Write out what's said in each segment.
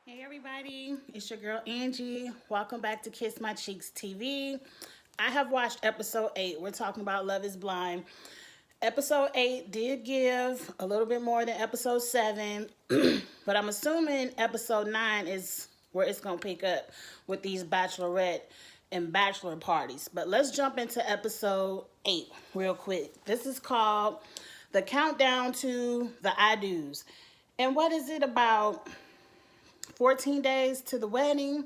Hey everybody, it's your girl Angie. Welcome back to Kiss My Cheeks TV. I have watched episode 8. We're talking about Love is Blind. Episode 8 did give a little bit more than episode 7, but I'm assuming episode 9 is where it's going to pick up with these bachelorette and bachelor parties. But let's jump into episode 8 real quick. This is called The Countdown to the I Do's. And what is it about? 14 days to the wedding.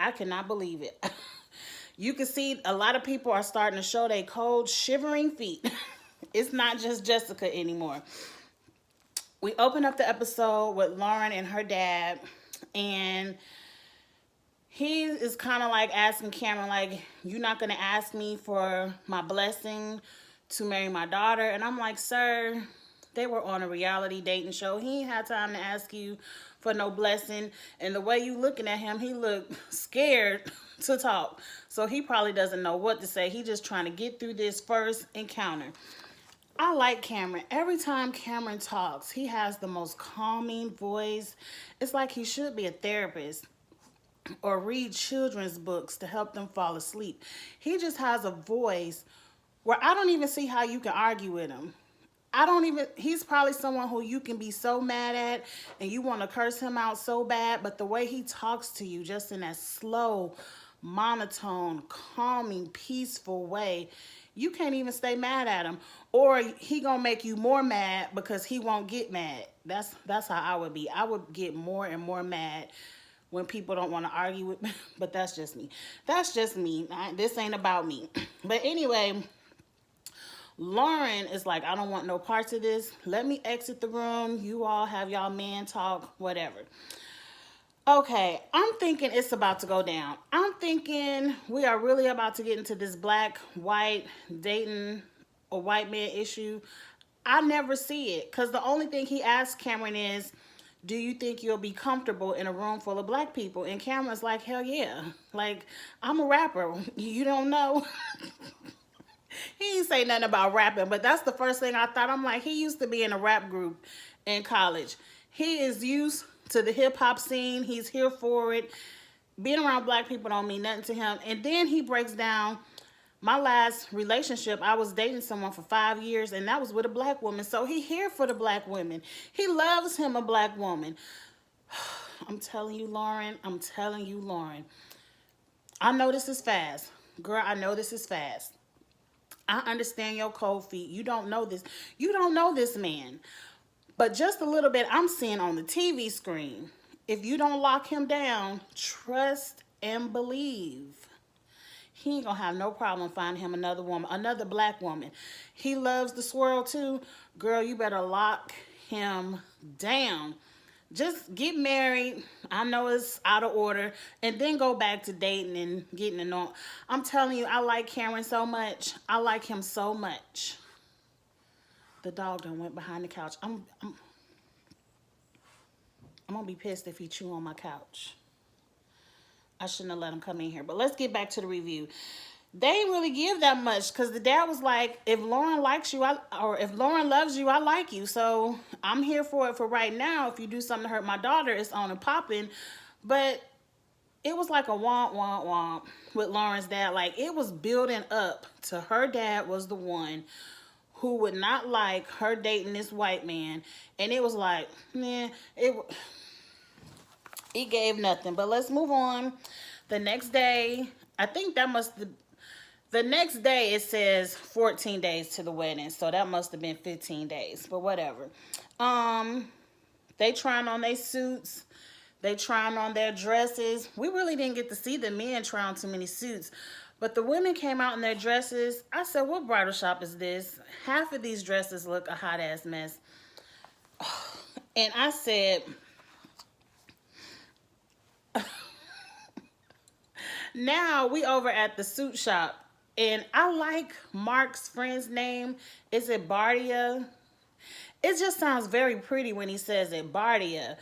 I cannot believe it. You can see a lot of people are starting to show their cold, shivering feet. It's not just Jessica anymore. We open up the episode with Lauren and her dad, and he is kind of like asking Cameron, like, you're not going to ask me for my blessing to marry my daughter? And I'm like, sir, they were on a reality dating show. He ain't had time to ask you for no blessing. And the way you looking at him, he looked scared to talk. So he probably doesn't know what to say. He just trying to get through this first encounter. I like Cameron. Every time Cameron talks, he has the most calming voice. It's like he should be a therapist or read children's books to help them fall asleep. He just has a voice where I don't even see how you can argue with him. I don't even, he's probably someone who you can be so mad at and you want to curse him out so bad, but the way he talks to you, just in that slow, monotone, calming, peaceful way, you can't even stay mad at him. Or he gonna make you more mad because he won't get mad. That's how I would be. I would get more and more mad when people don't want to argue with me. But that's just me. That's just me. This ain't about me. But anyway, Lauren is like, I don't want no parts of this. Let me exit the room. You all have y'all man talk, whatever. Okay, I'm thinking it's about to go down. I'm thinking we are really about to get into this black, white, dating a white man issue. I never see it because the only thing he asked Cameron is, do you think you'll be comfortable in a room full of black people? And Cameron's like, hell yeah. Like, I'm a rapper. You don't know? He ain't say nothing about rapping, but that's the first thing I thought. I'm like, he used to be in a rap group in college. He is used to the hip hop scene. He's here for it. Being around black people don't mean nothing to him. And then he breaks down, my last relationship, I was dating someone for 5 years, and that was with a black woman. So he here for the black women. He loves him a black woman. I'm telling you, Lauren. I'm telling you, Lauren. I know this is fast. Girl, I know this is fast. I understand your cold feet. You don't know this. You don't know this man. But just a little bit I'm seeing on the TV screen. If you don't lock him down, trust and believe. He ain't gonna have no problem finding him another woman, another black woman. He loves the swirl too. Girl, you better lock him down. Just get married. I know it's out of order. And then go back to dating and getting to know. I'm telling you, I like Cameron so much. I like him so much. The dog done went behind the couch. I'm gonna be pissed if he chew on my couch. I shouldn't have let him come in here. But let's get back to the review. They didn't really give that much because the dad was like, if Lauren likes you, or if Lauren loves you, I like you. So I'm here for it for right now. If you do something to hurt my daughter, it's on and popping. But it was like a womp, womp, womp with Lauren's dad. Like, it was building up to her dad was the one who would not like her dating this white man. And it was like, man, it gave nothing. But let's move on. The next day, I think that must have, the next day it says 14 days to the wedding. So that must have been 15 days. But whatever. They trying on their suits. They trying on their dresses. We really didn't get to see the men try on too many suits. But the women came out in their dresses. I said, what bridal shop is this? Half of these dresses look a hot ass mess. And I said, now we over at the suit shop. And I like Mark's friend's name. Is it Bardia? It just sounds very pretty when he says it, Bardia.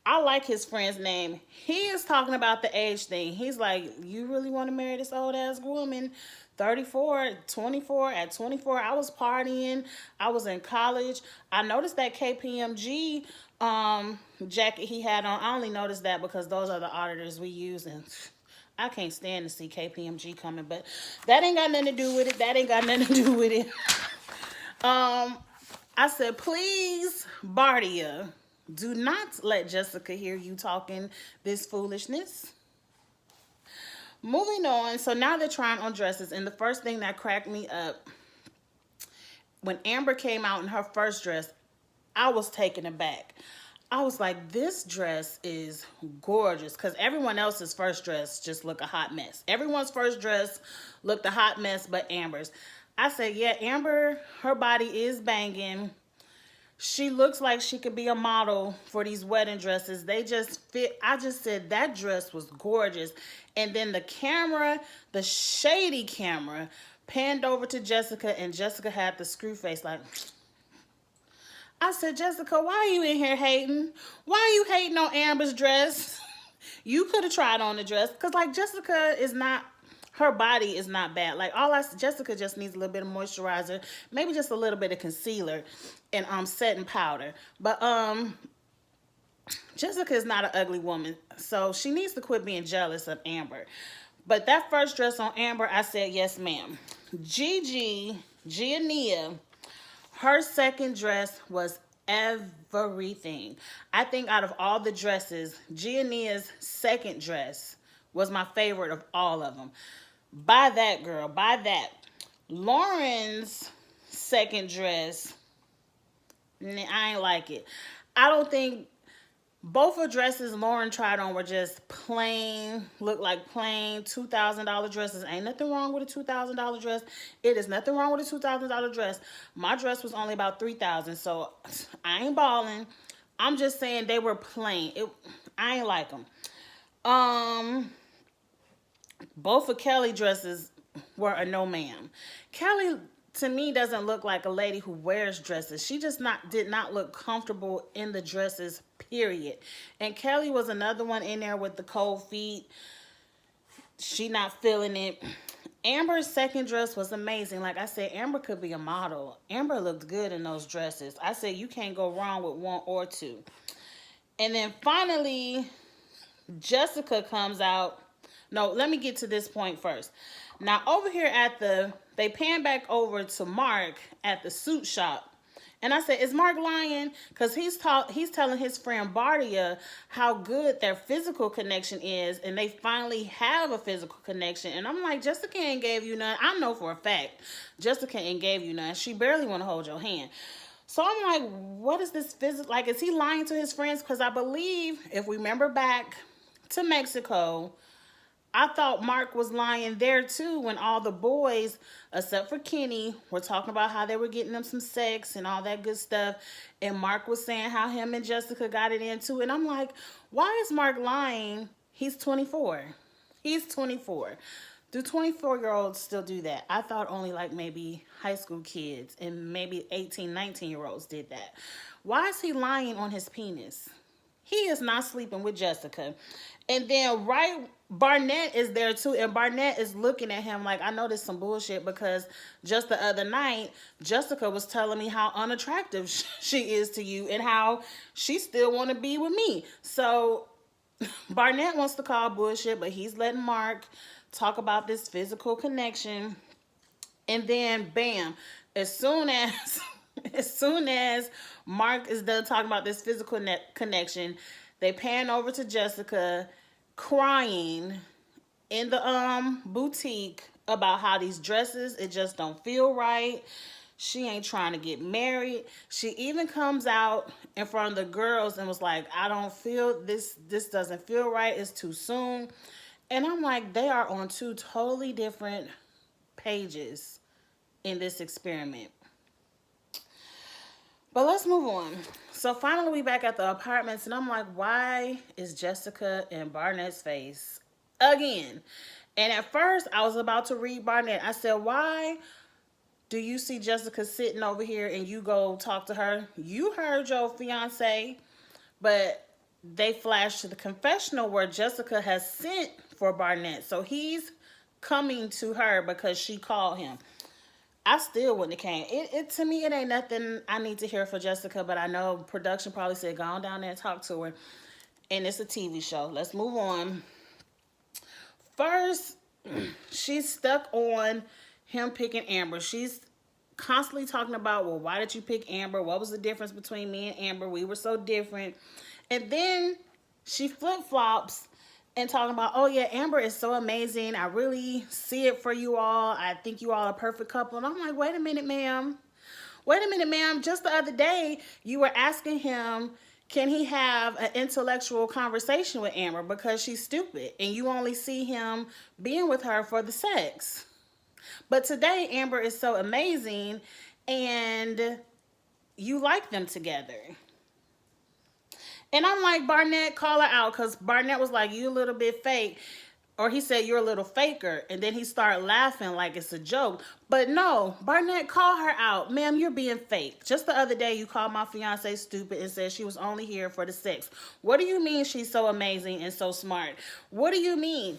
I like his friend's name. He is talking about the age thing. He's like, you really want to marry this old ass woman 34, 24. At 24, I was partying. I was in college. I noticed that KPMG jacket he had on. I only noticed that because those are the auditors we use, and I can't stand to see KPMG coming, but that ain't got nothing to do with it. That ain't got nothing to do with it. I said, please, Bardia, do not let Jessica hear you talking this foolishness. Moving on, so now they're trying on dresses, and the first thing that cracked me up, when Amber came out in her first dress, I was taken aback. I was like, this dress is gorgeous, because everyone else's first dress just looked a hot mess. Everyone's first dress looked a hot mess but Amber's. I said, yeah, Amber, her body is banging. She looks like she could be a model for these wedding dresses. They just fit. I just said that dress was gorgeous. And then the camera, the shady camera, panned over to Jessica, and Jessica had the screw face like, I said, Jessica, why are you in here hating? Why are you hating on Amber's dress? You could have tried on the dress. Because, like, Jessica is not, her body is not bad. Like, Jessica just needs a little bit of moisturizer, maybe just a little bit of concealer and setting powder. But Jessica is not an ugly woman, so she needs to quit being jealous of Amber. But that first dress on Amber, I said, yes, ma'am. Giannia, her second dress was everything. I think out of all the dresses, Giannia's second dress was my favorite of all of them. Buy that, girl. Buy that. Lauren's second dress, I ain't like it. I don't think both of dresses Lauren tried on were just plain, look like plain $2,000 dresses. Ain't nothing wrong with a $2,000 dress. It is nothing wrong with a $2,000 dress. My dress was only about $3,000, so I ain't balling. I'm just saying they were plain. I ain't like them. Both of Kelly dresses were a no ma'am. Kelly, to me, doesn't look like a lady who wears dresses. She just did not look comfortable in the dresses, period. And Kelly was another one in there with the cold feet. She not feeling it. Amber's second dress was amazing. Like I said, Amber could be a model. Amber looked good in those dresses. I said you can't go wrong with one or two. And then finally, Jessica comes out. No, let me get to this point first. Now, over here they pan back over to Mark at the suit shop. And I said, is Mark lying? Because he's telling his friend Bardia how good their physical connection is. And they finally have a physical connection. And I'm like, Jessica ain't gave you none. I know for a fact, Jessica ain't gave you none. She barely want to hold your hand. So I'm like, what is this physical? Like, is he lying to his friends? Because I believe, if we remember back to Mexico, I thought Mark was lying there too when all the boys, except for Kenny, were talking about how they were getting them some sex and all that good stuff. And Mark was saying how him and Jessica got it in too. And I'm like, why is Mark lying? He's 24. He's 24. Do 24-year-olds still do that? I thought only like maybe high school kids and maybe 18, 19-year-olds did that. Why is he lying on his penis? He is not sleeping with Jessica. And then Barnett is there too. And Barnett is looking at him like, I know this some bullshit, because just the other night, Jessica was telling me how unattractive she is to you and how she still want to be with me. So Barnett wants to call bullshit, but he's letting Mark talk about this physical connection. And then bam, as soon as Mark is done talking about this physical connection, they pan over to Jessica crying in the boutique about how these dresses, it just don't feel right. She ain't trying to get married. She even comes out in front of the girls and was like, I don't feel this doesn't feel right. It's too soon. And I'm like, they are on two totally different pages in this experiment. But let's move on. So finally we back at the apartments, and I'm like, why is Jessica in Barnett's face again? And at first I was about to read Barnett. I said, why do you see Jessica sitting over here and you go talk to her? You heard your fiance. But they flashed to the confessional where Jessica has sent for Barnett. So he's coming to her because she called him. I still wouldn't have came. It to me, it ain't nothing I need to hear for Jessica, but I know production probably said, go on down there and talk to her. And it's a TV show. Let's move on. First, she's stuck on him picking Amber. She's constantly talking about, well, why did you pick Amber? What was the difference between me and Amber? We were so different. And then she flip-flops and talking about, oh yeah, Amber is so amazing. I really see it for you all. I think you all are a perfect couple. And I'm like, wait a minute, ma'am. Wait a minute, ma'am. Just the other day, you were asking him, can he have an intellectual conversation with Amber because she's stupid and you only see him being with her for the sex. But today, Amber is so amazing and you like them together. And I'm like, Barnett, call her out, because Barnett was like, you a little bit fake. Or he said, you're a little faker. And then he started laughing like it's a joke. But no, Barnett, call her out. Ma'am, you're being fake. Just the other day, you called my fiance stupid and said she was only here for the sex. What do you mean she's so amazing and so smart? What do you mean?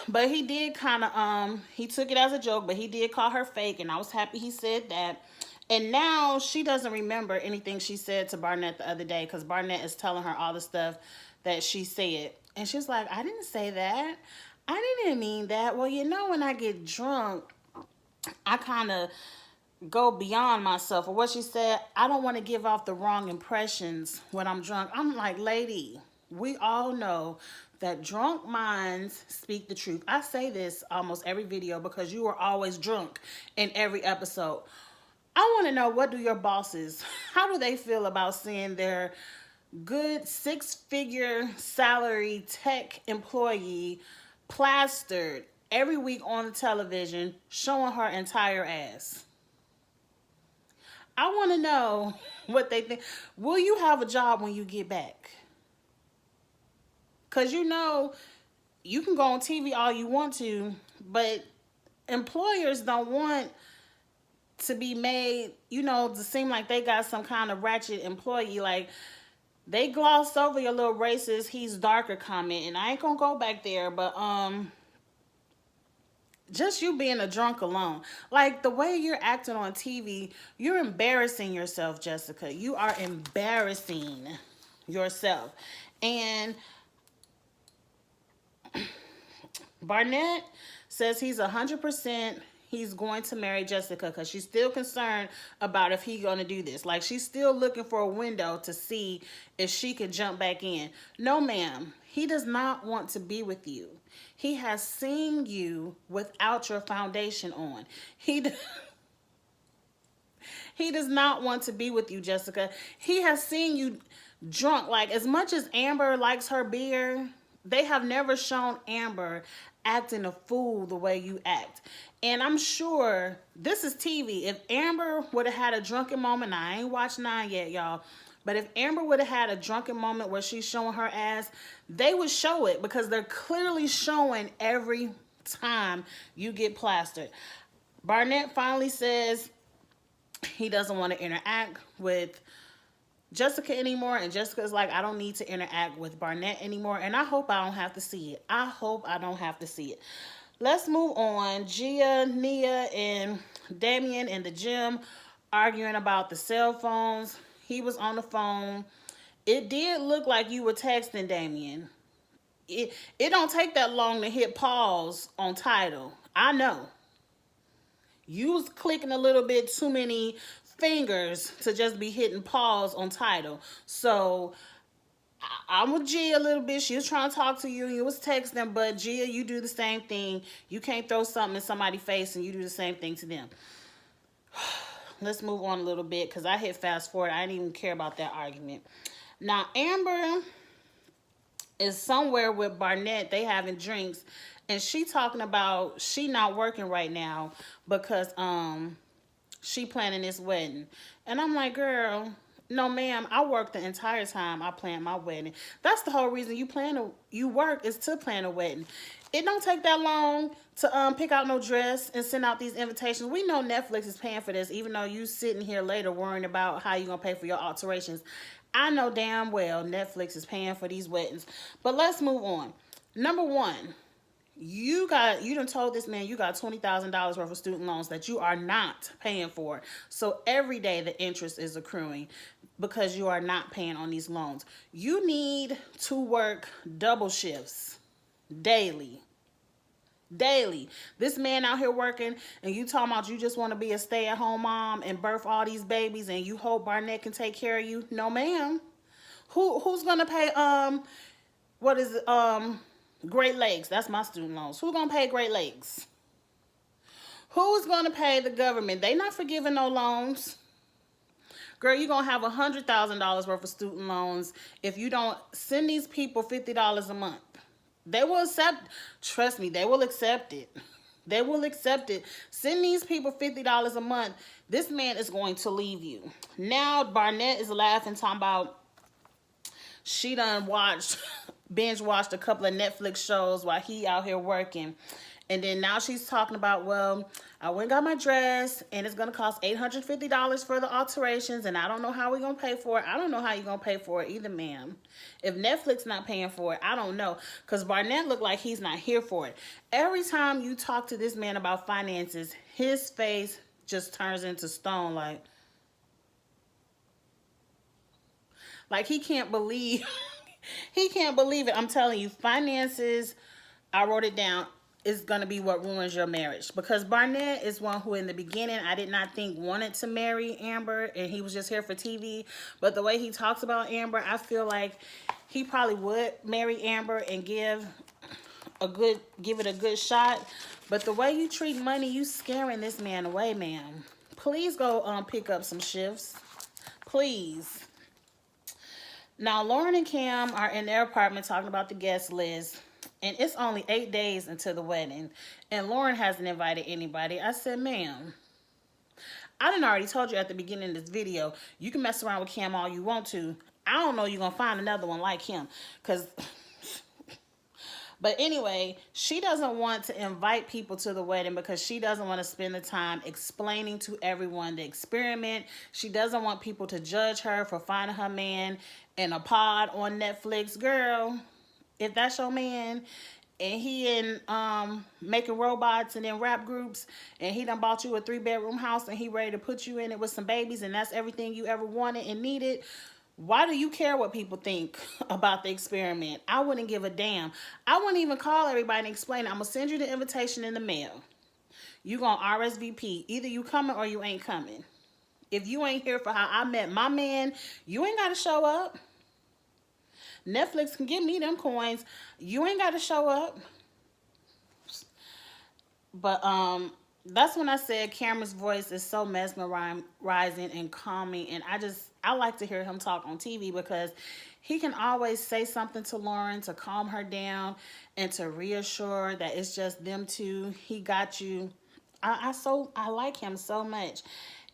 But he did kind of, he took it as a joke, but he did call her fake. And I was happy he said that. And now she doesn't remember anything she said to Barnett the other day, because Barnett is telling her all the stuff that she said. And she's like, I didn't say that. I didn't mean that. Well, you know, when I get drunk, I kind of go beyond myself. Or what she said, I don't want to give off the wrong impressions when I'm drunk. I'm like, lady, we all know that drunk minds speak the truth. I say this almost every video because you are always drunk in every episode. I want to know, what do your bosses, how do they feel about seeing their good 6-figure salary tech employee plastered every week on the television showing her entire ass? I want to know what they think. Will you have a job when you get back? Because you know, you can go on TV all you want to, but employers don't want to be made, you know, to seem like they got some kind of ratchet employee. Like, they glossed over your little racist, he's darker comment, and I ain't gonna go back there, but just you being a drunk alone, like the way you're acting on TV, you're embarrassing yourself, Jessica. You are embarrassing yourself. And Barnett says he's 100% he's going to marry Jessica, because she's still concerned about if he's going to do this. Like, she's still looking for a window to see if she can jump back in. No, ma'am. He does not want to be with you. He has seen you without your foundation on. He does not want to be with you, Jessica. He has seen you drunk. Like, as much as Amber likes her beer, they have never shown Amber acting a fool the way you act. And I'm sure this is TV. If Amber would have had a drunken moment, now I ain't watched 9 yet, y'all, but if Amber would have had a drunken moment where she's showing her ass, they would show it, because they're clearly showing every time you get plastered. Barnett finally says he doesn't want to interact with Jessica anymore, and Jessica's like, I don't need to interact with Barnett anymore, and I hope I don't have to see it. I hope I don't have to see it. Let's move on. Gia, Nia, and Damien in the gym arguing about the cell phones. He was on the phone. It did look like you were texting, Damien. It don't take that long to hit pause on Tidal. I know. You was clicking a little bit too many fingers to just be hitting pause on Tidal. So I'm with Gia a little bit. She was trying to talk to you. You was texting, but Gia, you do the same thing. You can't throw something in somebody's face and you do the same thing to them. Let's move on a little bit, because I hit fast forward. I didn't even care about that argument. Now, Amber is somewhere with Barnett. They having drinks, and she talking about she not working right now because she planning this wedding. And I'm like, girl, no, ma'am, I work the entire time I plan my wedding. That's the whole reason you work, is to plan a wedding. It don't take that long to pick out no dress and send out these invitations. We know Netflix is paying for this, even though you sitting here later worrying about how you gonna pay for your alterations. I know damn well Netflix is paying for these weddings. But let's move on. Number one, You done told this man you got $20,000 worth of student loans that you are not paying for. So every day the interest is accruing because you are not paying on these loans. You need to work double shifts daily. Daily. This man out here working and you talking about you just want to be a stay-at-home mom and birth all these babies and you hope Barnett can take care of you. No, ma'am. Who's gonna pay what is it? Great Lakes. That's my student loans. Who's gonna pay Great Lakes? Who's gonna pay the government? They not forgiving no loans. Girl, you're gonna have $100,000 worth of student loans if you don't send these people $50 a month. They will accept, trust me, they will accept it. They will accept it. Send these people $50 a month. This man is going to leave you. Now Barnett is laughing, talking about she done binge watched a couple of Netflix shows while he out here working. And then now she's talking about, well, I went and got my dress and it's going to cost $850 for the alterations and I don't know how we're going to pay for it. I don't know how you're going to pay for it either, ma'am. If Netflix not paying for it, I don't know. Because Barnett looked like he's not here for it. Every time you talk to this man about finances, his face just turns into stone. Like he can't believe, he can't believe it. I'm telling you, finances, I wrote it down, is going to be what ruins your marriage. Because Barnett is one who in the beginning I did not think wanted to marry Amber and he was just here for TV. But the way he talks about Amber, I feel like he probably would marry Amber and give it a good shot. But the way you treat money, you scaring this man away, ma'am. Please go pick up some shifts. Please. Now, Lauren and Cam are in their apartment talking about the guest list. And it's only 8 days until the wedding. And Lauren hasn't invited anybody. I said, ma'am, I done already told you at the beginning of this video, you can mess around with Cam all you want to. I don't know you're going to find another one like him. But anyway, she doesn't want to invite people to the wedding because she doesn't want to spend the time explaining to everyone the experiment. She doesn't want people to judge her for finding her man in a pod on Netflix. Girl, if that's your man and he in making robots and in rap groups and he done bought you a 3-bedroom house and he ready to put you in it with some babies and that's everything you ever wanted and needed, why do you care what people think about the experiment? I wouldn't give a damn. I wouldn't even call everybody and explain it. I'm going to send you the invitation in the mail. You going to RSVP. Either you coming or you ain't coming. If you ain't here for how I met my man, you ain't got to show up. Netflix can give me them coins. You ain't got to show up. But that's when I said Cameron's voice is so mesmerizing and calming. And I like to hear him talk on TV because he can always say something to Lauren to calm her down and to reassure that it's just them two. He got you. I like him so much.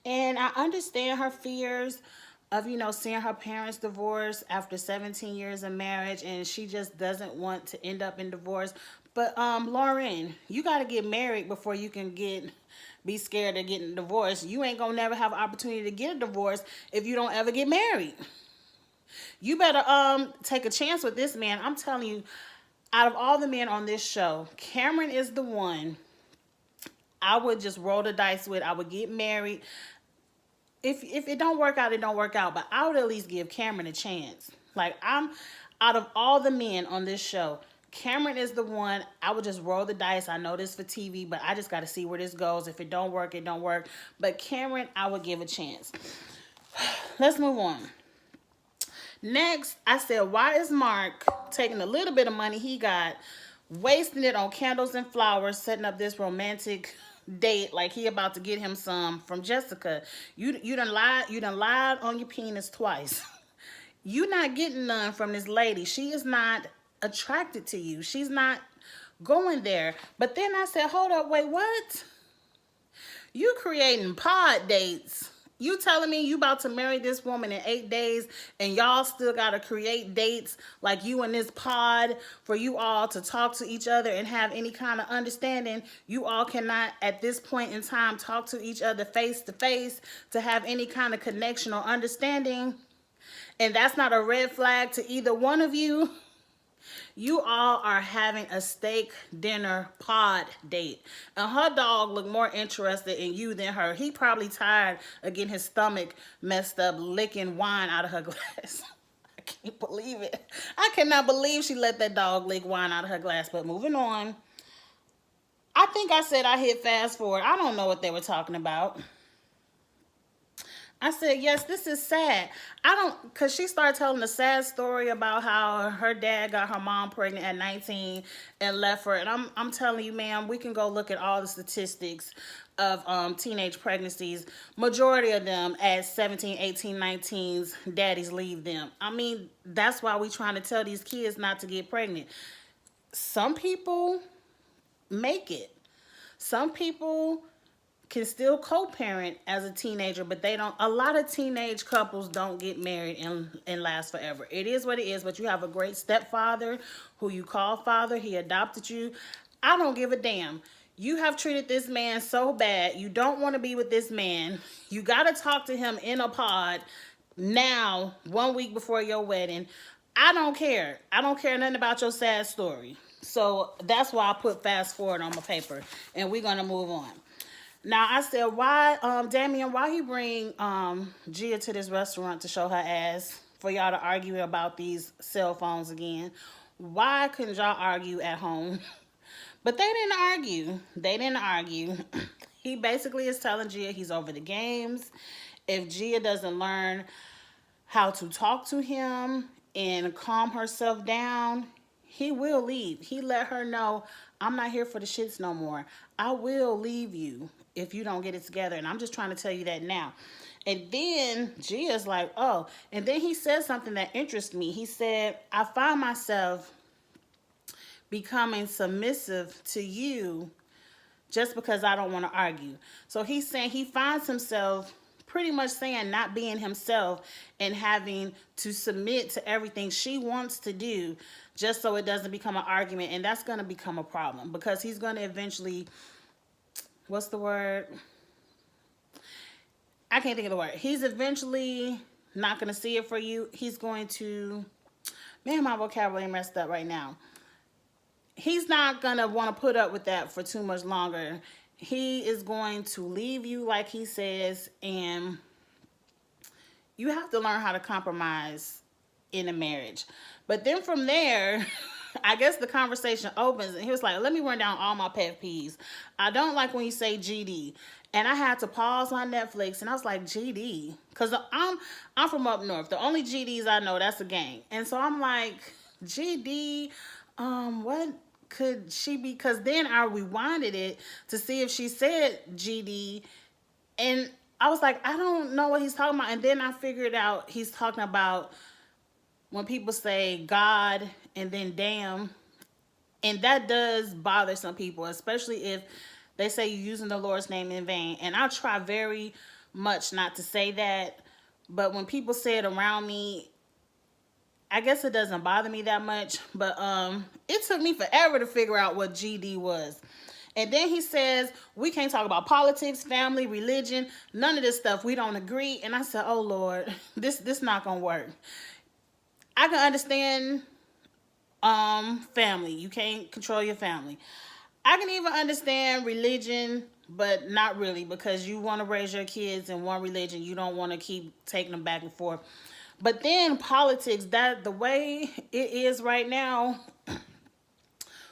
And I understand her fears of, seeing her parents divorce after 17 years of marriage, and she just doesn't want to end up in divorce. But Lauren, you got to get married before you can be scared of getting divorced. You ain't gonna never have an opportunity to get a divorce if you don't ever get married. You better take a chance with this man. I'm telling you, out of all the men on this show, Cameron is the one I would just roll the dice with. I would get married. If it don't work out, it don't work out. But I would at least give Cameron a chance. Like, out of all the men on this show, Cameron is the one I would just roll the dice. I know this for TV, but I just got to see where this goes. If it don't work, it don't work. But Cameron, I would give a chance. Let's move on. Next, I said, why is Mark taking a little bit of money he got, wasting it on candles and flowers, setting up this romantic date like he about to get him some from Jessica? You done lied on your penis twice. You not getting none from this lady. She is not attracted to you. She's not going there. But then I said, hold up, wait, what? You creating pod dates. You telling me you about to marry this woman in 8 days and y'all still got to create dates like you in this pod for you all to talk to each other and have any kind of understanding? You all cannot at this point in time talk to each other face to face to have any kind of connection or understanding? And that's not a red flag to either one of you? You all are having a steak dinner pod date. And her dog looked more interested in you than her. He probably tired of getting his stomach messed up, licking wine out of her glass. I can't believe it. I cannot believe she let that dog lick wine out of her glass. But moving on. I think I said I hit fast forward. I don't know what they were talking about. I said, yes, this is sad. I don't, because she started telling a sad story about how her dad got her mom pregnant at 19 and left her. And I'm telling you, ma'am, we can go look at all the statistics of teenage pregnancies. Majority of them at 17, 18, 19s, daddies leave them. I mean, that's why we trying to tell these kids not to get pregnant. Some people make it. Some people can still co-parent as a teenager, but they don't. A lot of teenage couples don't get married and last forever. It is what it is, but you have a great stepfather who you call father. He adopted you. I don't give a damn. You have treated this man so bad. You don't want to be with this man. You got to talk to him in a pod now, 1 week before your wedding. I don't care. I don't care nothing about your sad story. So that's why I put fast forward on my paper, and we're going to move on. Now, I said, why, Damien, why he bring Gia to this restaurant to show her ass for y'all to argue about these cell phones again? Why couldn't y'all argue at home? But they didn't argue. They didn't argue. He basically is telling Gia he's over the games. If Gia doesn't learn how to talk to him and calm herself down, he will leave. He let her know, I'm not here for the shits no more. I will leave you if you don't get it together. And I'm just trying to tell you that now. And then Gia's like, oh. And then he said something that interests me. He said, I find myself becoming submissive to you just because I don't want to argue. So he's saying he finds himself pretty much saying not being himself and having to submit to everything she wants to do just so it doesn't become an argument. And that's going to become a problem because he's going to eventually, what's the word? I can't think of the word. He's eventually not going to see it for you. He's going to, man, my vocabulary messed up right now. He's not going to want to put up with that for too much longer. He is going to leave you, like he says, and you have to learn how to compromise in a marriage. But then from there, I guess the conversation opens, and he was like, let me run down all my pet peeves. I don't like when you say GD. And I had to pause on Netflix, and I was like, GD? Because I'm from up north. The only GDs I know, that's a gang. And so I'm like, GD, what could she be? Because then I rewinded it to see if she said GD, and I was like, I don't know what he's talking about. And then I figured out he's talking about when people say God and then damn, and that does bother some people, especially if they say you're using the Lord's name in vain. And I try very much not to say that, but when people say it around me, I guess it doesn't bother me that much, but it took me forever to figure out what GD was. And then he says, we can't talk about politics, family, religion, none of this stuff. We don't agree. And I said, oh, Lord, this not going to work. I can understand family. You can't control your family. I can even understand religion, but not really, because you want to raise your kids in one religion. You don't want to keep taking them back and forth. But then politics, that the way it is right now,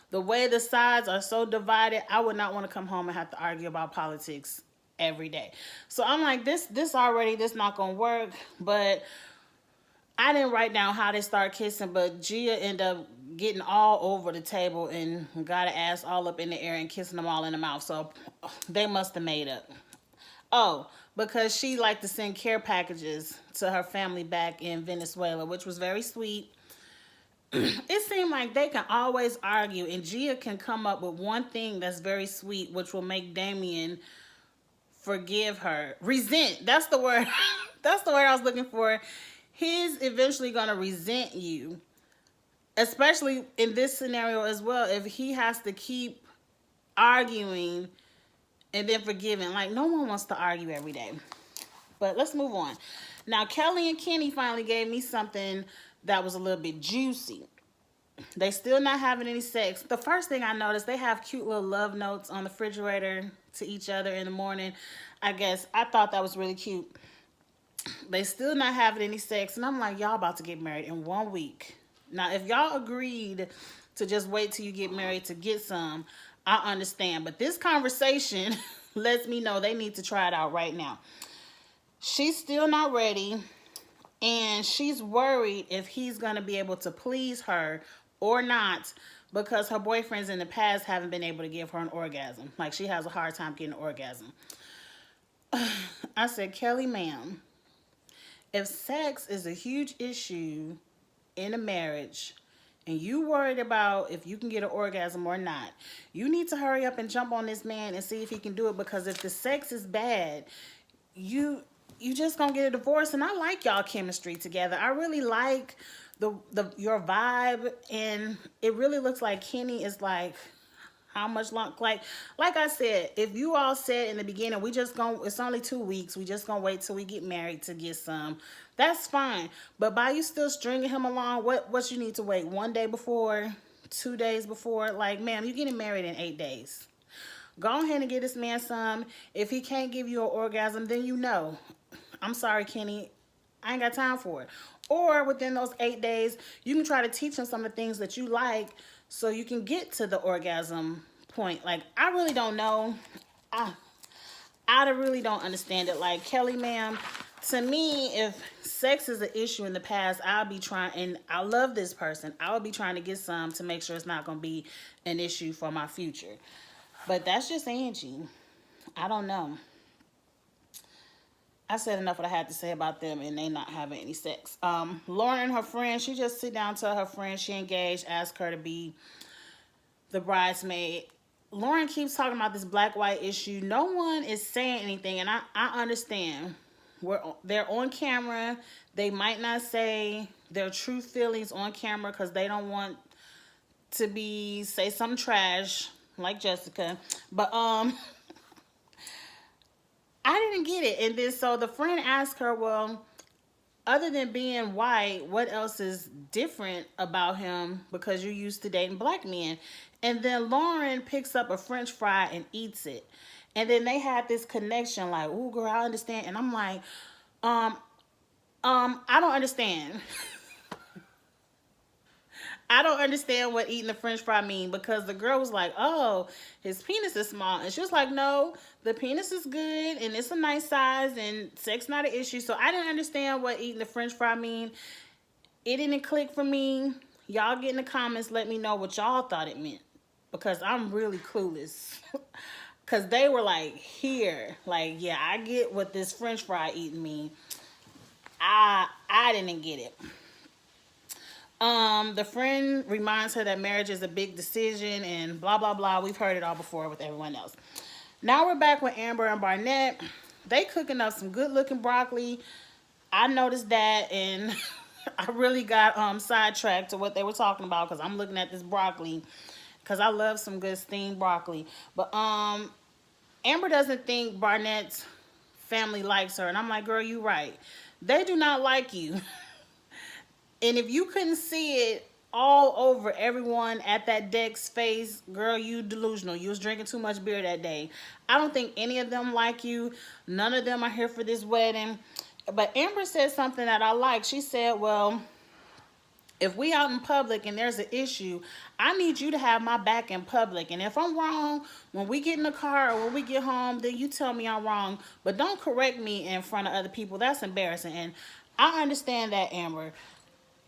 the way the sides are so divided, I would not want to come home and have to argue about politics every day. So I'm like, this not going to work. But I didn't write down how they start kissing, but Gia ended up getting all over the table and got her ass all up in the air and kissing them all in the mouth. So they must have made up. Oh, because she liked to send care packages to her family back in Venezuela, which was very sweet. It seemed like they can always argue, and Gia can come up with one thing that's very sweet, which will make Damien forgive her. Resent, that's the word. That's the word I was looking for. He's eventually going to resent you, especially in this scenario as well, if he has to keep arguing and then forgiving. Like, no one wants to argue every day. But let's move on. Now, Kelly and Kenny finally gave me something that was a little bit juicy. They still not having any sex. The first thing I noticed, they have cute little love notes on the refrigerator to each other in the morning. I guess I thought that was really cute. They still not having any sex, and I'm like, y'all about to get married in 1 week. Now, if y'all agreed to just wait till you get married to get some, I understand. But this conversation lets me know they need to try it out right now. She's still not ready, and she's worried if he's going to be able to please her or not, because her boyfriends in the past haven't been able to give her an orgasm. Like, she has a hard time getting an orgasm. I said, Kelly, ma'am, if sex is a huge issue in a marriage and you worried about if you can get an orgasm or not, you need to hurry up and jump on this man and see if he can do it, because if the sex is bad, you just gonna get a divorce. And I like y'all chemistry together. I really like your vibe, and it really looks like Kenny is like, how much long, like I said, if you all said in the beginning, it's only 2 weeks, we just gonna wait till we get married to get some, that's fine. But by you still stringing him along, what you need to wait 1 day before, 2 days before? Like, ma'am, you're getting married in 8 days. Go ahead and get this man some. If he can't give you an orgasm, then I'm sorry, Kenny, I ain't got time for it. Or within those 8 days, you can try to teach him some of the things that you like, so you can get to the orgasm point. Like, I really don't know. I really don't understand it. Like, Kelly, ma'am, to me, if sex is an issue in the past, I'll be trying, and I love this person, I'll be trying to get some to make sure it's not going to be an issue for my future. But that's just Angie. I don't know. I said enough what I had to say about them and they not having any sex. Lauren and her friend, she just sit down to her friend she engaged, ask her to be the bridesmaid. Lauren keeps talking about this black-white issue. No one is saying anything, and I understand. They're on camera. They might not say their true feelings on camera because they don't want to say some trash like Jessica. But I didn't get it. And then so the friend asked her, well, other than being white, what else is different about him because you're used to dating black men? And then Lauren picks up a French fry and eats it. And then they had this connection like, ooh, girl, I understand. And I'm like, I don't understand. I don't understand what eating a French fry mean, because the girl was like, oh, his penis is small. And she was like, no, the penis is good and it's a nice size and sex not an issue. So I didn't understand what eating a French fry mean. It didn't click for me. Y'all get in the comments, let me know what y'all thought it meant, because I'm really clueless. Because they were like, here, like, yeah, I get what this French fry eating mean. I didn't get it. The friend reminds her that marriage is a big decision and blah, blah, blah. We've heard it all before with everyone else. Now we're back with Amber and Barnett. They cooking up some good looking broccoli. I noticed that, and I really got sidetracked to what they were talking about, because I'm looking at this broccoli because I love some good steamed broccoli. But Amber doesn't think Barnett's family likes her, and I'm like, girl, you right. They do not like you. And if you couldn't see it all over everyone at that deck's face, girl, you delusional. You was drinking too much beer that day. I don't think any of them like you. None of them are here for this wedding. But Amber said something that I like. She said, well, if we out in public and there's an issue, I need you to have my back in public. And if I'm wrong, when we get in the car or when we get home, then you tell me I'm wrong. But don't correct me in front of other people. That's embarrassing. And I understand that, Amber.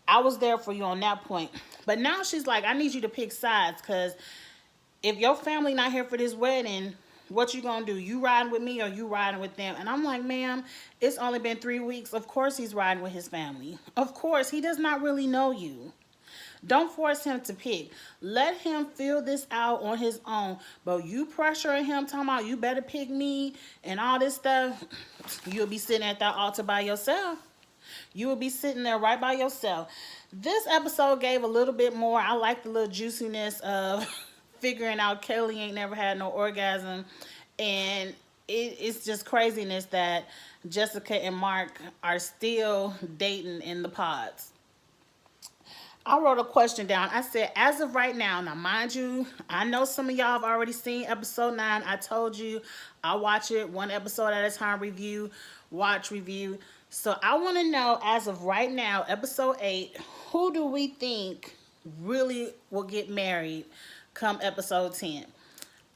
I was there for you on that point. But now she's like, I need you to pick sides, because if your family not here for this wedding, what you gonna do? You riding with me or you riding with them? And I'm like, ma'am, it's only been 3 weeks. Of course he's riding with his family. Of course. He does not really know you. Don't force him to pick. Let him feel this out on his own. But you pressuring him, talking about you better pick me and all this stuff, you'll be sitting at that altar by yourself. You will be sitting there right by yourself. This episode gave a little bit more. I like the little juiciness of figuring out Kelly ain't never had no orgasm. And it's just craziness that Jessica and Mark are still dating in the pods. I wrote a question down. I said, as of right now, mind you, I know some of y'all have already seen episode 9. I told you I watch it one episode at a time, watch review. So I want to know, as of right now, episode 8, who do we think really will get married come episode 10?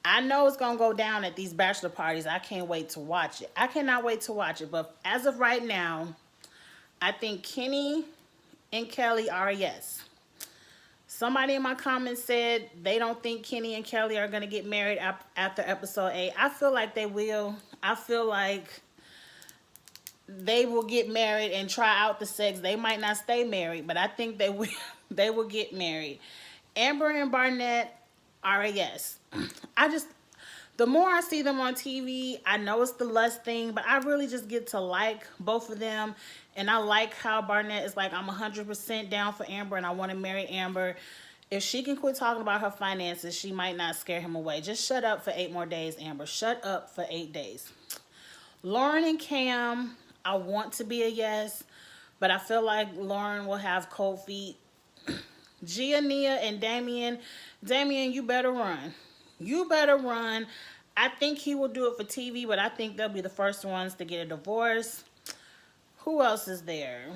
I know it's going to go down at these bachelor parties. I can't wait to watch it. I cannot wait to watch it. But as of right now, I think Kenny and Kelly are a yes. Somebody in my comments said they don't think Kenny and Kelly are going to get married after episode 8. I feel like they will. I feel like they will get married and try out the sex. They might not stay married, but I think they will, they will get married. Amber and Barnett are a yes. The more I see them on TV, I know it's the lust thing, but I really just get to like both of them. And I like how Barnett is like, I'm 100% down for Amber and I want to marry Amber. If she can quit talking about her finances, she might not scare him away. Just shut up for 8 more days, Amber. Shut up for 8 days. Lauren and Cam, I want to be a yes, but I feel like Lauren will have cold feet. Gia, Nia, and Damien. Damien, you better run. You better run. I think he will do it for TV, but I think they'll be the first ones to get a divorce. Who else is there?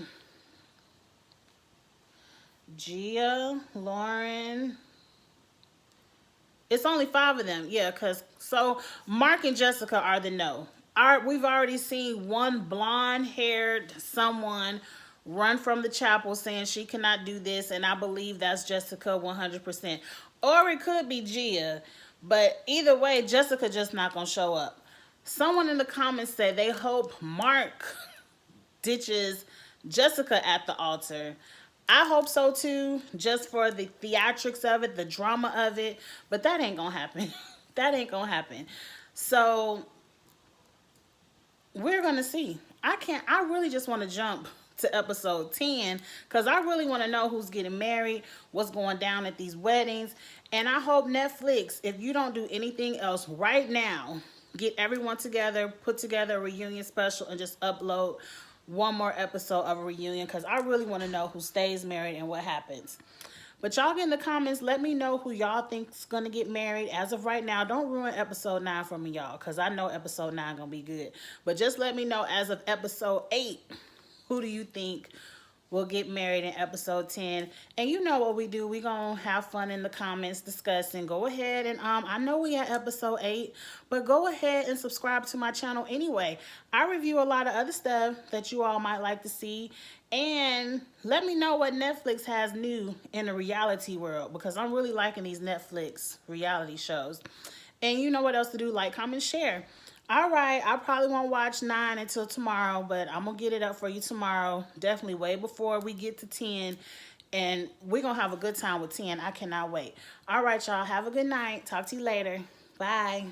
Gia, Lauren. It's only 5 of them. Yeah, so Mark and Jessica are the no. We've already seen one blonde-haired someone run from the chapel saying she cannot do this, and I believe that's Jessica 100%. Or it could be Gia, but either way, Jessica just not going to show up. Someone in the comments said they hope Mark ditches Jessica at the altar. I hope so too, just for the theatrics of it, the drama of it, but that ain't going to happen. That ain't going to happen. So we're going to see. I really just want to jump to episode 10 because I really want to know who's getting married, what's going down at these weddings. And I hope Netflix, if you don't do anything else right now, get everyone together, put together a reunion special and just upload one more episode of a reunion because I really want to know who stays married and what happens. But y'all get in the comments, let me know who y'all think's going to get married. As of right now, don't ruin episode 9 for me, y'all, because I know episode 9 going to be good. But just let me know as of episode 8, who do you think will get married in episode 10? And you know what we do. We're going to have fun in the comments discussing. Go ahead and, I know we at episode 8, but go ahead and subscribe to my channel anyway. I review a lot of other stuff that you all might like to see. And let me know what Netflix has new in the reality world, because I'm really liking these Netflix reality shows. And you know what else to do. Like, comment, share. All right, I probably won't watch 9 until tomorrow, but I'm going to get it up for you tomorrow. Definitely way before we get to 10. And we're going to have a good time with 10. I cannot wait. All right, y'all. Have a good night. Talk to you later. Bye.